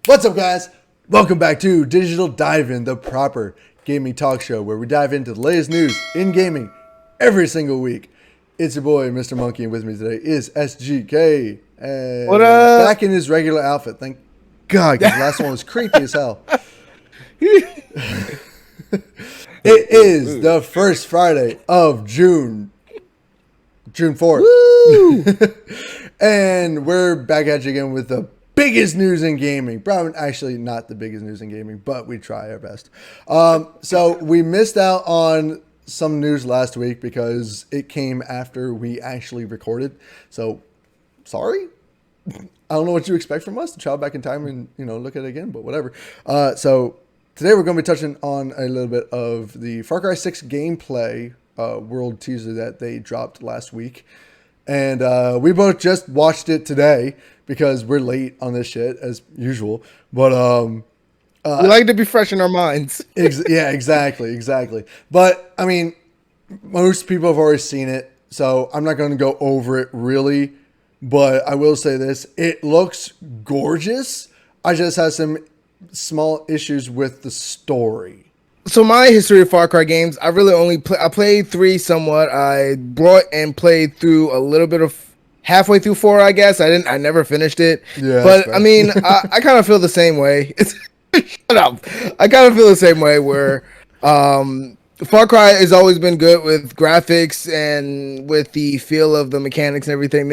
What's up, guys? Welcome back to Digital Dive-In, the proper gaming talk show where we dive into the latest news in gaming every single week. It's your boy, Mr. Monkey, and with me today is SGK. And What up? back in his regular outfit. Thank God, because the last one was creepy as hell. It is the first Friday of June 4th. Woo! And we're back at you again with the biggest news in gaming. Probably actually not the biggest news in gaming, but we try our best. So we missed out on some news last week because it came after we actually recorded. So sorry. I don't know what you expect from us to travel back in time and look at it again, but whatever. So today we're going to be touching on a little bit of the Far Cry 6 gameplay world teaser that they dropped last week. And we both just watched it today because we're late on this shit as usual. But we like to be fresh in our minds. yeah, exactly. But I mean, most people have already seen it, so I'm not going to go over it really. But I will say this: it looks gorgeous. I just have some small issues with the story. So my history of Far Cry games, I really only I played 3 somewhat. I brought and played through a little bit of halfway through 4, I guess. I never finished it. Yeah, but I mean, I kind of feel the same way. Shut up. I kind of feel the same way where Far Cry has always been good with graphics and with the feel of the mechanics and everything.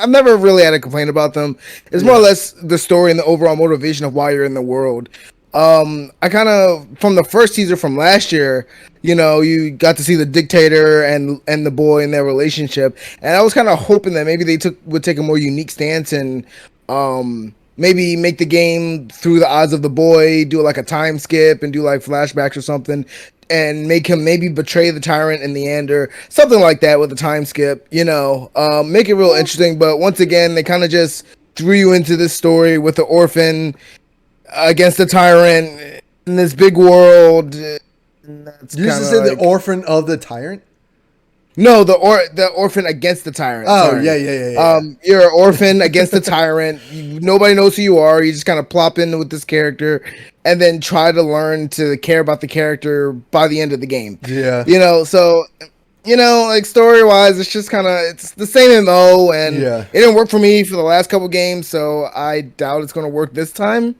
I've never really had a complaint about them. It's more or less the story and the overall motivation of why you're in the world. I kind of, from the first teaser from last year, you got to see the dictator and the boy and their relationship, and I was kind of hoping that maybe they would take a more unique stance and maybe make the game through the eyes of the boy, do like a time skip and do like flashbacks or something, and make him maybe betray the tyrant in the end or something like that with a time skip, make it real interesting. But once again, they kind of just threw you into this story with the orphan against the tyrant in this big world. That's you used to say the orphan of the tyrant? No, the orphan against the tyrant. Oh, sorry. Yeah. You're an orphan against the tyrant. Nobody knows who you are. You just kind of plop in with this character and then try to learn to care about the character by the end of the game. Yeah. So like story-wise, it's just it's the same MO, and it didn't work for me for the last couple games, so I doubt it's going to work this time.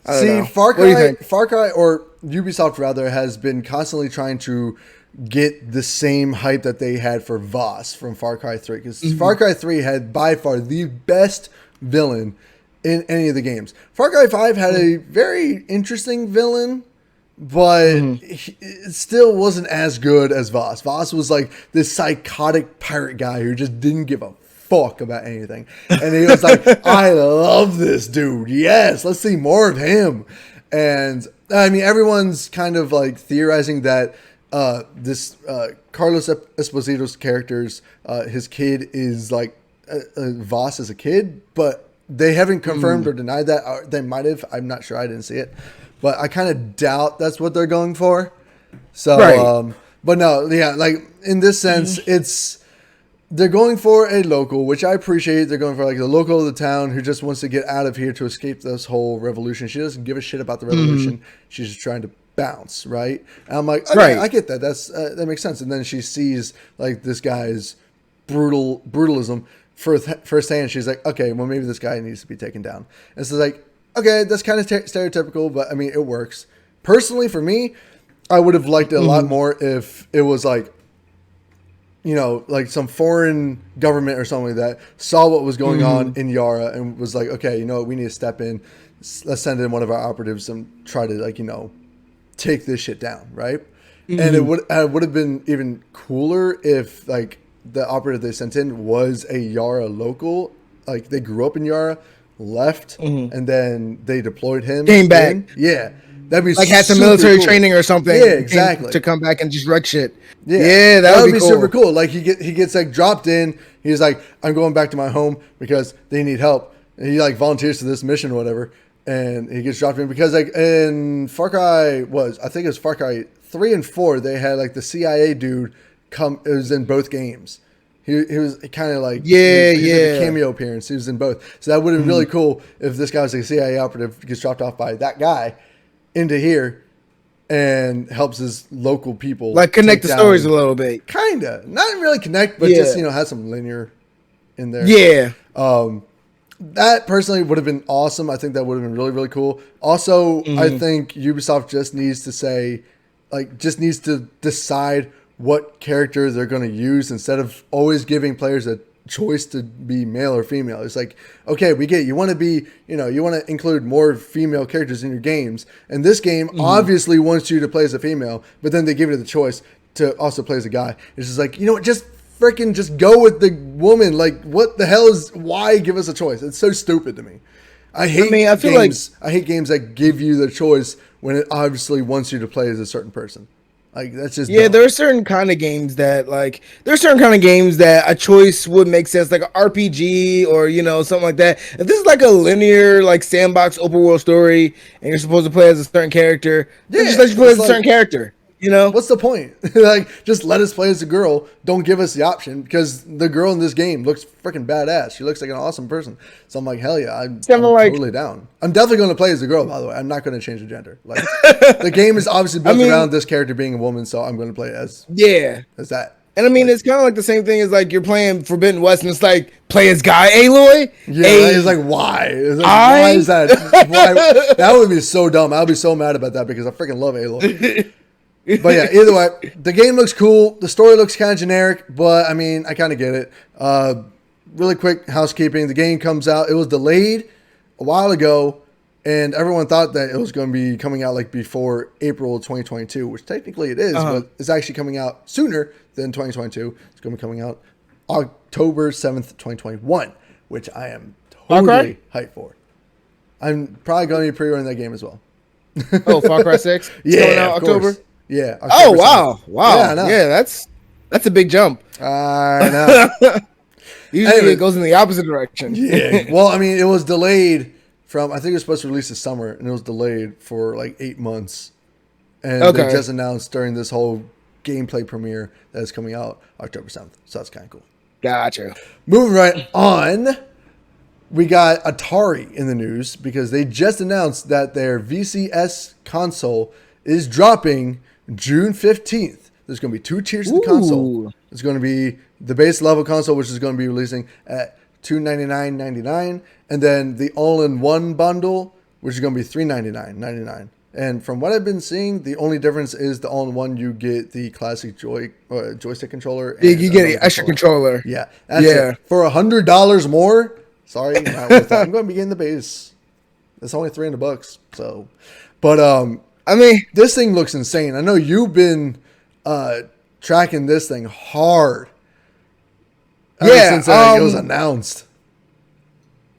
See, Far Cry, or Ubisoft rather, has been constantly trying to get the same hype that they had for Voss from Far Cry 3. Because Far Cry 3 had by far the best villain in any of the games. Far Cry 5 had a very interesting villain, but it still wasn't as good as Voss. Voss was like this psychotic pirate guy who just didn't give a fuck about anything. And he was like, I love this dude. Yes, let's see more of him. And I mean, everyone's kind of like theorizing that this Carlos Esposito's character's his kid is like Voss as a kid, but they haven't confirmed or denied that. They might have. I'm not sure. I didn't see it, but I kind of doubt that's what they're going for. So, but no, yeah, like in this sense, they're going for a local, which I appreciate. They're going for like the local of the town who just wants to get out of here to escape this whole revolution. She doesn't give a shit about the revolution. She's just trying to bounce, right? And I'm like, okay, I get that. That makes sense. And then she sees like this guy's brutalism firsthand. She's like, okay, well maybe this guy needs to be taken down. And so like, okay, that's kind of stereotypical, but I mean it works. Personally, for me, I would have liked it a lot more if it was like, like some foreign government or something like that saw what was going on in Yara and was like, okay, we need to step in. Let's send in one of our operatives and try to like, take this shit down, right? And it would have been even cooler if like the operative they sent in was a Yara local, like they grew up in Yara, left, and then they deployed him. Came back. Yeah. That'd be like had some military training or something. Yeah, exactly. To come back and just wreck shit. Yeah, that would be cool. Super cool. Like he gets like dropped in. He's like, I'm going back to my home because they need help. And he like volunteers to this mission or whatever. And he gets dropped in because like in Far Cry I think it was Far Cry 3 and 4, they had like the CIA dude come. It was in both games. He was kind of like he did a cameo appearance. He was in both, so that would have been really cool if this guy was like a CIA operative, gets dropped off by that guy into here and helps his local people like connect the stories a little bit. Kinda, not really connect, but just have some linear in there. Yeah. That personally would have been awesome. I think that would have been really, really cool. Also, I think Ubisoft just needs to decide what character they're going to use instead of always giving players a choice to be male or female. It's like, okay, we get it. You want to be, you want to include more female characters in your games. And this game obviously wants you to play as a female, but then they give you the choice to also play as a guy. It's just like, just freaking just go with the woman. Like, what the hell why give us a choice? It's so stupid to me. I hate games that give you the choice when it obviously wants you to play as a certain person. Like, that's just dumb. There are certain kind of games that a choice would make sense, like an RPG or something like that. If this is like a linear like sandbox open world story and you're supposed to play as a certain character, just let you play as a certain character. What's the point? Like, just let us play as a girl. Don't give us the option, because the girl in this game looks freaking badass. She looks like an awesome person. So I'm like, hell yeah, I'm totally down. I'm definitely going to play as a girl, by the way. I'm not going to change the gender. Like, the game is obviously built around this character being a woman, so I'm going to play as that. And I mean, it's kind of like the same thing as like you're playing Forbidden West, and it's like, play as Guy Aloy. Yeah, it's like, why? It's like, why is that? Why? That would be so dumb. I would be so mad about that, because I freaking love Aloy. But yeah, either way, the game looks cool. The story looks kind of generic, but I mean, I kind of get it. Really quick housekeeping. The game comes out. It was delayed a while ago, and everyone thought that it was going to be coming out like before April 2022, which technically it is, but it's actually coming out sooner than 2022. It's going to be coming out October 7th, 2021, which I am totally hyped for. I'm probably going to be pre-ordering that game as well. Oh, Far Cry 6? Yeah, coming out October? Yeah. October 7th. Wow. Yeah, I know. Yeah, that's a big jump. I know. Usually it goes in the opposite direction. Yeah. Well, I mean, it was delayed from, I think it was supposed to release this summer, and it was delayed for like 8 months. And they just announced during this whole gameplay premiere that it's coming out October 7th. So that's kind of cool. Gotcha. Moving right on, we got Atari in the news because they just announced that their VCS console is dropping June 15th. There's going to be 2 tiers of the console. It's going to be the base level console, which is going to be releasing at $299.99, and then the all-in-one bundle, which is going to be $399.99. And from what I've been seeing, the only difference is the all-in-one, you get the classic joystick controller. And you get an extra controller. Yeah. That's it. For $100 more, sorry, not worth it. I'm going to be getting the base. It's only $300. So, but I mean, this thing looks insane. I know you've been tracking this thing hard. Since it was announced.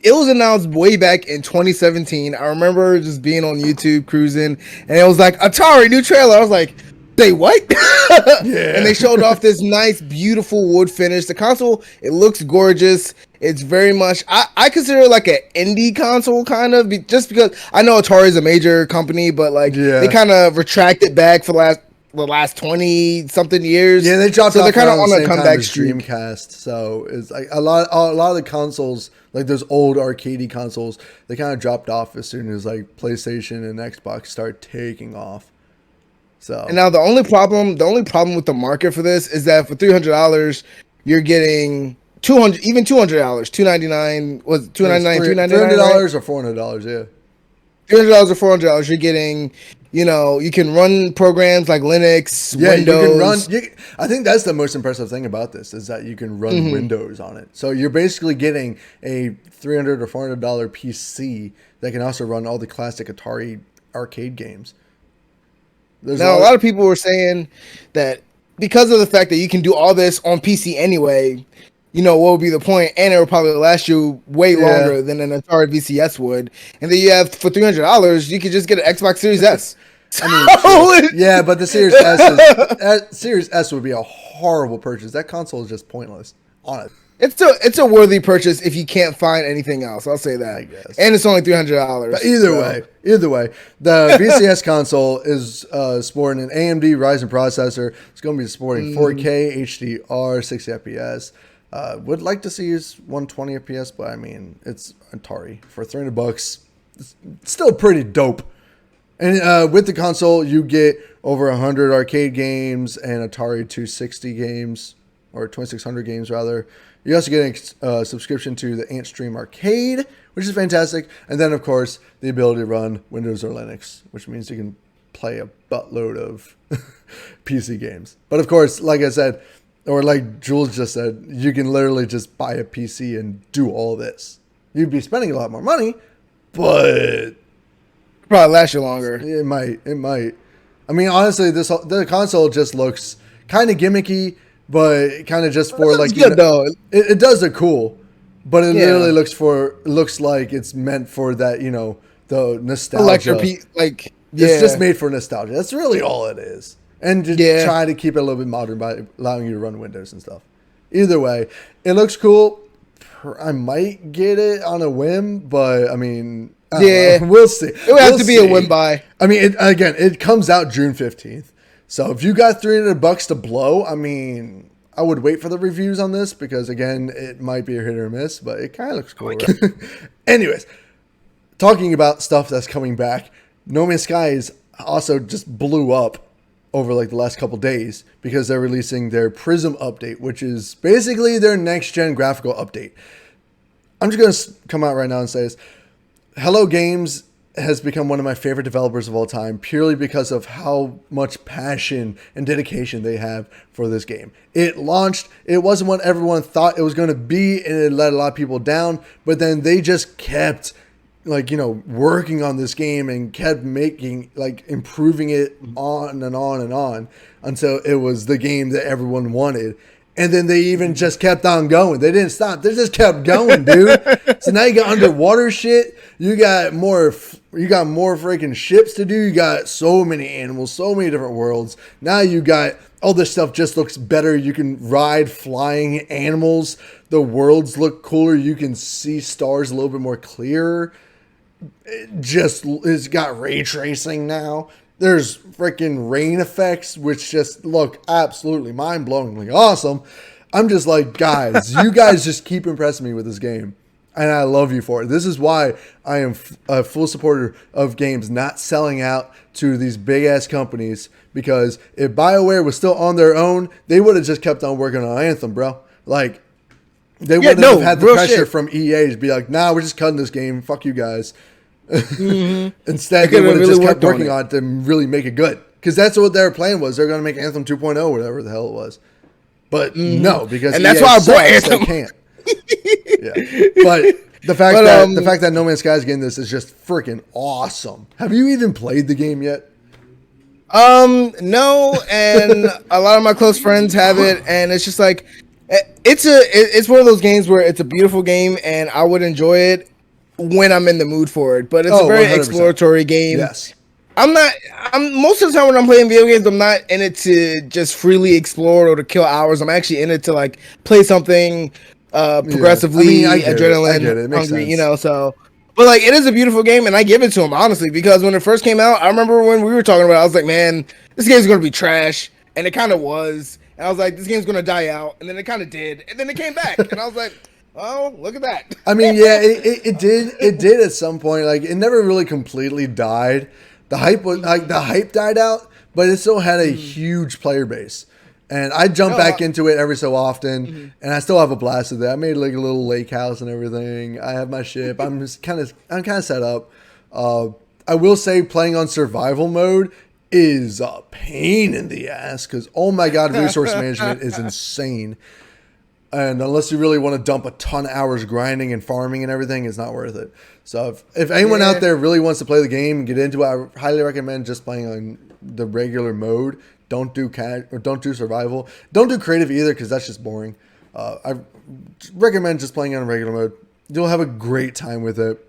It was announced way back in 2017. I remember just being on YouTube cruising, and it was like, Atari, new trailer. I was like, they what? Yeah. And they showed off this nice, beautiful wood finish. The console, it looks gorgeous. It's very much, I consider it like an indie console, kind of, just because I know Atari is a major company, but like they kind of retracted back for the last 20 something years. Yeah, they dropped. So they're kind of on a comeback streak. Dreamcast. So it's like a lot of the consoles, like those old arcadey consoles, they kind of dropped off as soon as like PlayStation and Xbox start taking off. So, and now the only problem with the market for this is that for $300 you're getting $200, even $200, $299 was $299, $300 or $400, yeah. $300 or $400, you're getting, you can run programs like Linux, Windows. You can run. I think that's the most impressive thing about this is that you can run Windows on it. So you're basically getting a $300 or $400 PC that can also run all the classic Atari arcade games. A lot of people were saying that because of the fact that you can do all this on PC anyway, what would be the point? And it would probably last you way longer than an Atari VCS would. And then you have, for $300, you could just get an Xbox Series S. I mean, yeah, but the Series S would be a horrible purchase. That console is just pointless. Honest. It's a worthy purchase if you can't find anything else. I'll say that. I guess. And it's only $300. But either way, the VCS console is sporting an AMD Ryzen processor. It's going to be supporting 4K HDR, 60 FPS. Would like to see is 120 FPS, but I mean, it's Atari for $300. It's still pretty dope. And with the console, you get over 100 arcade games and Atari 260 games, or 2600 games rather. You also get a subscription to the AntStream Arcade, which is fantastic. And then, of course, the ability to run Windows or Linux, which means you can play a buttload of PC games. But of course, like I said, or like Jules just said, you can literally just buy a PC and do all this. You'd be spending a lot more money, but probably last you longer. It might. I mean, honestly, the console just looks kind of gimmicky, but kind of just for like good though. It does look cool, but it literally looks like it's meant for that, the nostalgia. It's just made for nostalgia. That's really all it is. And just try to keep it a little bit modern by allowing you to run Windows and stuff. Either way, it looks cool. I might get it on a whim, but I mean, we'll see. It would have to be a whim buy. I mean, it comes out June 15th. So if you got $300 to blow, I mean, I would wait for the reviews on this because, again, it might be a hit or miss, but it kind of looks cool. Right? Anyways, talking about stuff that's coming back, No Man's Skies also just blew up over like the last couple days because they're releasing their Prism update, which is basically their next-gen graphical update. I'm just going to come out right now and say this. Hello Games has become one of my favorite developers of all time purely because of how much passion and dedication they have for this game. It launched, it wasn't what everyone thought it was going to be, and it let a lot of people down, but then they just kept working on this game and kept improving it on and on and on until it was the game that everyone wanted. And then they even just kept on going. They didn't stop. They just kept going, dude. So now you got underwater shit. You got more freaking ships to do. You got so many animals, so many different worlds. Now you got all this stuff just looks better. You can ride flying animals. The worlds look cooler. You can see stars a little bit more clearer. It's got ray tracing now. There's freaking rain effects, which just look absolutely mind-blowingly awesome. I'm just like, guys, you guys just keep impressing me with this game. And I love you for it. This is why I am a full supporter of games not selling out to these big-ass companies. Because if BioWare was still on their own, they would have just kept on working on Anthem, bro. Like, they wouldn't have had the pressure from EA to be like, nah, we're just cutting this game. Fuck you guys. Instead, they would have just kept working on it to really make it good. Because that's what their plan was. They're going to make Anthem 2.0, whatever the hell it was. But no, because that's why I bought Anthem. They can't. But the fact that No Man's Sky is getting this is just freaking awesome. Have you even played the game yet? No, and a lot of my close friends have it, and it's just like it's one of those games where it's a beautiful game, and I would enjoy it when I'm in the mood for it. But it's a very 100%. Exploratory game. Yes. I'm most of the time when I'm playing video games, I'm not in it to just freely explore or to kill hours. I'm actually in it to like play something progressively, adrenaline, hungry, so. But like, it is a beautiful game, and I give it to him honestly because when it first came out, I remember when we were talking about it, I was like, man, this game's gonna be trash, and it kind of was. And I was like, this game's gonna die out, and then it kind of did, and then it came back, and I was like, oh, look at that. I mean, yeah, it did at some point. Like, it never really completely died. The hype died out, but it still had a huge player base. And I jump back into it every so often, and I still have a blast with it. I made like a little lake house and everything. I have my ship. I'm kind of set up. I will say playing on survival mode is a pain in the ass because, oh my god, resource management is insane. And unless you really want to dump a ton of hours grinding and farming and everything, it's not worth it. So if anyone out there really wants to play the game and get into it, I highly recommend just playing on the regular mode. Don't do survival. Don't do creative either because that's just boring. I recommend just playing on regular mode. You'll have a great time with it.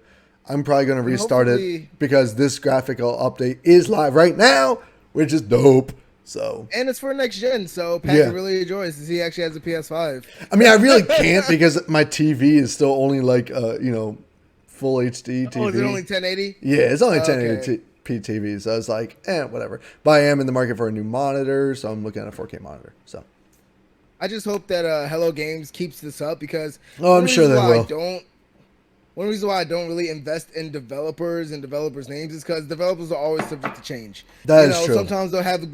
I'm probably going to restart it because this graphical update is live right now, which is dope. So and it's for next gen, so Pat really enjoys because he actually has a PS5. I mean, I really can't because my TV is still only like full HD TV. Oh, is it only 1080? Yeah, it's only 1080p TV. So I was like, whatever. But I am in the market for a new monitor, so I'm looking at a 4K monitor. So I just hope that Hello Games keeps this up because Oh, I'm sure they will. one reason why I don't really invest in developers and developers' names is because developers are always subject to change. That is true. Sometimes they have a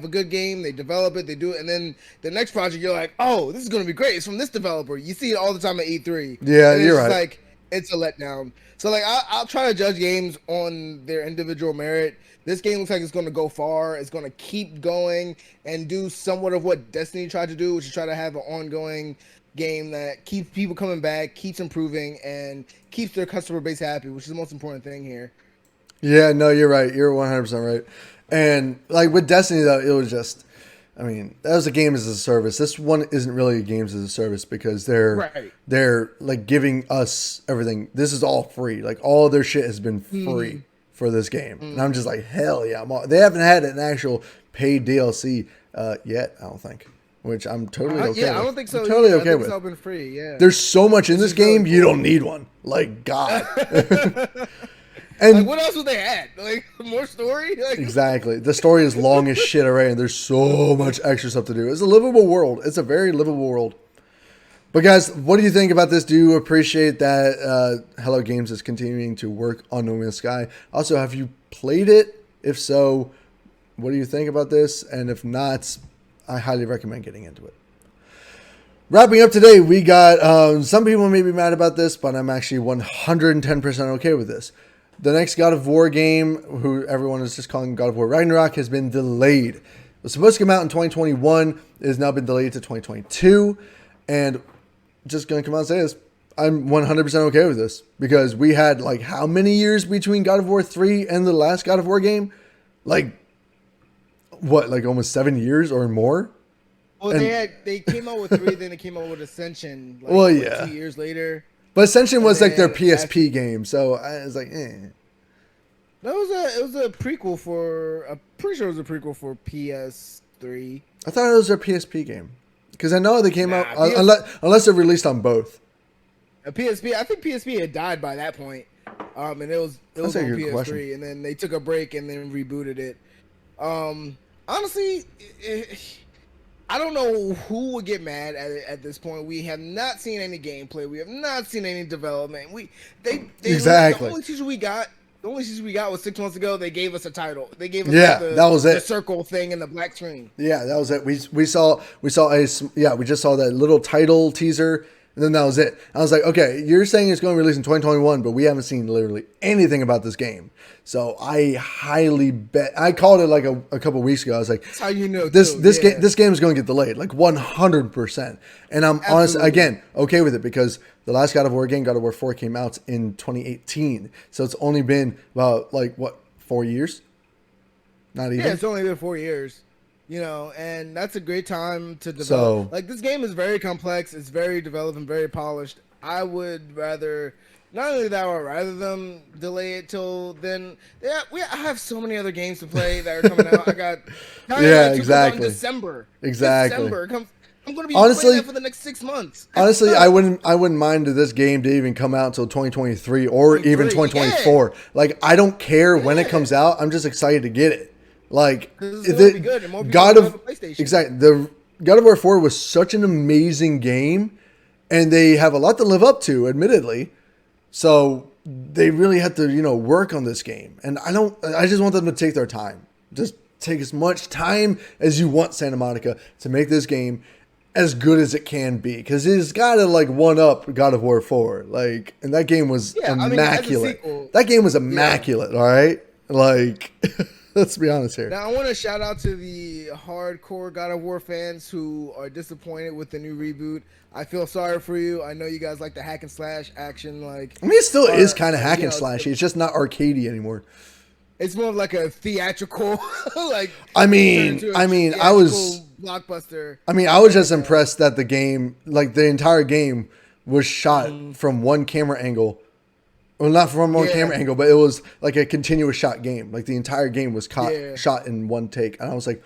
good game, they develop it, they do it, and then the next project you're like, oh, this is gonna be great. It's from this developer. You see it all the time at E3. Yeah, And you're it's just right. like it's a letdown. So like I'll try to judge games on their individual merit. This game looks like it's going to go far. It's going to keep going and do somewhat of what Destiny tried to do, which is try to have an ongoing game that keeps people coming back, keeps improving, and keeps their customer base happy, which is the most important thing here. Yeah, no, you're right. You're 100% right. And like with Destiny, though, it was just, I mean, that was a game as a service. This one isn't really a games as a service because they're like giving us everything. This is all free. Like all their shit has been free for this game, and I'm just like, hell yeah! They haven't had an actual paid DLC yet, I don't think. Which I'm totally okay with. Yeah, I don't think so. I'm totally either. okay with. It's all been free. Yeah. There's so much in this game, you don't need one. Like God. And like, what else would they add? Like more story? Like, exactly. The story is long as shit already, and there's so much extra stuff to do. It's a livable world. It's a very livable world. But guys, what do you think about this? Do you appreciate that Hello Games is continuing to work on No Man's Sky? Also, have you played it? If so, what do you think about this? And if not, I highly recommend getting into it. Wrapping up today, we got some people may be mad about this, but I'm actually 110% okay with this. The next God of War game, who everyone is just calling God of War Ragnarok, has been delayed. It was supposed to come out in 2021. It has now been delayed to 2022. And just going to come out and say this, I'm 100% okay with this. Because we had, like, how many years between God of War 3 and the last God of War game? Like, what, like almost 7 years or more? Well, and they came out with 3, then they came out with Ascension. Like, well, yeah. 2 years later. But Ascension was like their PSP game, so I was like, eh. It was a prequel for. I'm pretty sure it was a prequel for PS3. I thought it was their PSP game because I know they came out unless they're released on both. A PSP, I think PSP had died by that point, and it was on PS3, question. And then they took a break and then rebooted it. Honestly, I don't know who would get mad at this point. We have not seen any gameplay. We have not seen any development. Exactly. The only teaser we got was 6 months ago. They gave us a title. They gave us that was it. The circle thing in the black screen. Yeah, that was it. We just saw that little title teaser. And then that was it. I was like, okay, you're saying it's going to release in 2021, but we haven't seen literally anything about this game. So I highly bet. I called it like a couple weeks ago. I was like, that's how you know this game is going to get delayed, like 100%. And I'm honest again okay with it because the last God of War game, God of War 4, came out in 2018. So it's only been about 4 years? Not even. Yeah, it's only been 4 years. And that's a great time to develop. Like, this game is very complex. It's very developed and very polished. I would rather, not only that, I would rather them delay it till then. Yeah, I have so many other games to play that are coming out. I got exactly. In December. Exactly. I'm going to be playing that for the next 6 months. Honestly, I wouldn't mind this game to even come out until 2023 or even 2024. Yeah. Like, I don't care when it comes out. I'm just excited to get it. Like God of exactly the God of War 4 was such an amazing game, and they have a lot to live up to, admittedly. So they really had to work on this game, and I just want them to take their time. Just take as much time as you want, Santa Monica, to make this game as good as it can be, because it's got to one up God of War 4. Like, and that game was immaculate. That game was immaculate. All right, like. Let's be honest here. Now, I want to shout out to the hardcore God of War fans who are disappointed with the new reboot. I feel sorry for you. I know you guys like the hack and slash action. It still is kind of hack and slashy. It's just not arcadey anymore. It's more like a theatrical, I was blockbuster. I was just impressed that the game, the entire game, was shot from one camera angle. Well, not from one camera angle, but it was like a continuous shot game. Like the entire game was shot in one take. And I was like,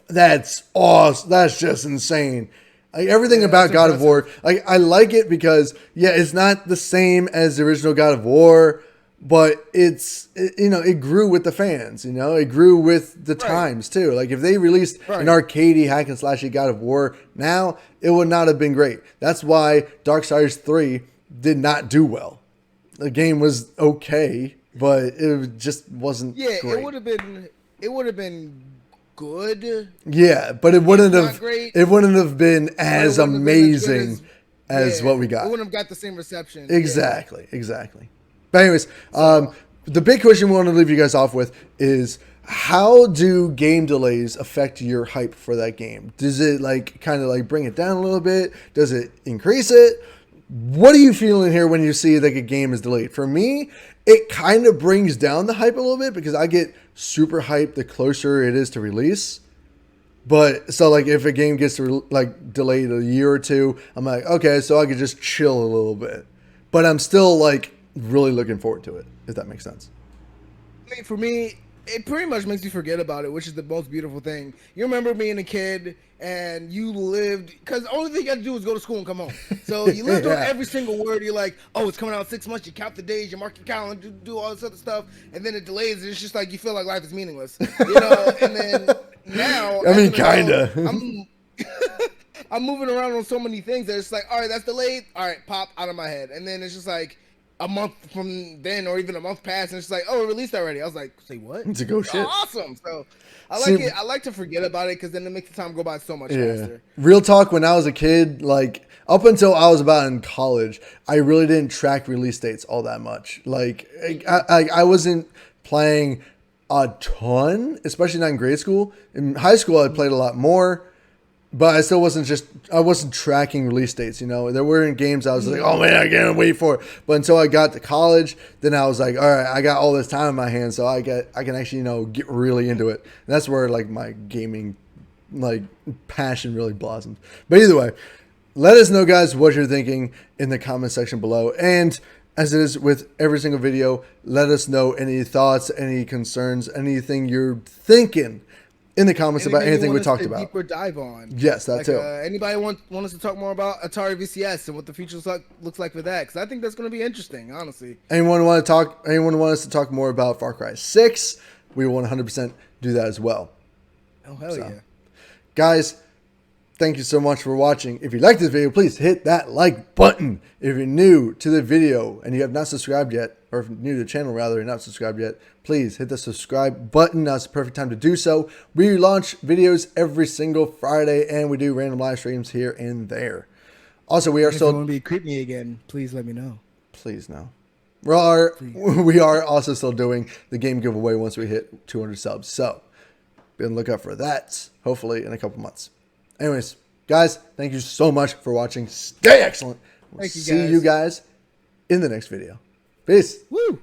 that's awesome. That's just insane. Like, everything about God of War, I like it because, it's not the same as the original God of War, but it grew with the fans, it grew with the times too. Like if they released an arcadey hack and slashy God of War now, it would not have been great. That's why Darksiders 3 did not do well. The game was okay, but it just wasn't great. It would have been good. Yeah, but it wouldn't have been as amazing as what we got. It wouldn't have got the same reception. Exactly. But anyways, the big question we want to leave you guys off with is, how do game delays affect your hype for that game? Does it kind of bring it down a little bit? Does it increase it? What are you feeling here when you see a game is delayed? For me, it kind of brings down the hype a little bit because I get super hyped the closer it is to release. But so if a game gets delayed a year or two, I'm like, okay, so I could just chill a little bit. But I'm still really looking forward to it, if that makes sense. I mean, for me, it pretty much makes you forget about it, which is the most beautiful thing. You remember being a kid and you lived, because the only thing you had to do was go to school and come home. So you lived on every single word. You're like, oh, it's coming out in 6 months. You count the days, you mark your calendar, do all this other stuff, and then it delays. And it's just you feel like life is meaningless, And then now, I mean, kinda. I'm moving around on so many things that it's all right, that's delayed. All right, pop out of my head, and then it's just a month from then, or even a month past, and it's oh, it released already. I was like, say what? It's a go shit. Awesome. So I like it. I like to forget about it because then it makes the time go by so much faster. Real talk, when I was a kid, up until I was about in college, I really didn't track release dates all that much. I wasn't playing a ton, especially not in grade school. In high school, I played a lot more. But I still wasn't tracking release dates, There weren't games I was like, oh man, I can't wait for it. But until I got to college, then I was like, all right, I got all this time in my hands, so I can actually, get really into it. And that's where my gaming passion really blossomed. But either way, let us know, guys, what you're thinking in the comment section below. And as it is with every single video, let us know any thoughts, any concerns, anything you're thinking in the comments about anything we talked about. Deeper dive on. Yes, that too. Anybody want us to talk more about Atari VCS and what the future looks like for that? Because I think that's going to be interesting, honestly. Anyone want us to talk more about Far Cry 6? We will 100% do that as well. Oh, hell yeah. Guys, thank you so much for watching. If you liked this video, please hit that like button. If you're new to the video and you have not subscribed yet, or if you're new to the channel rather and not subscribed yet, please hit the subscribe button. Now's the perfect time to do so. We launch videos every single Friday and we do random live streams here and there. Also, we are still... If you want to be creepy again, please let me know. Please no. We are also still doing the game giveaway once we hit 200 subs. So be on the lookout for that, hopefully in a couple months. Anyways, guys, thank you so much for watching. Stay excellent. Thank you, guys. See you guys in the next video. Peace. Woo!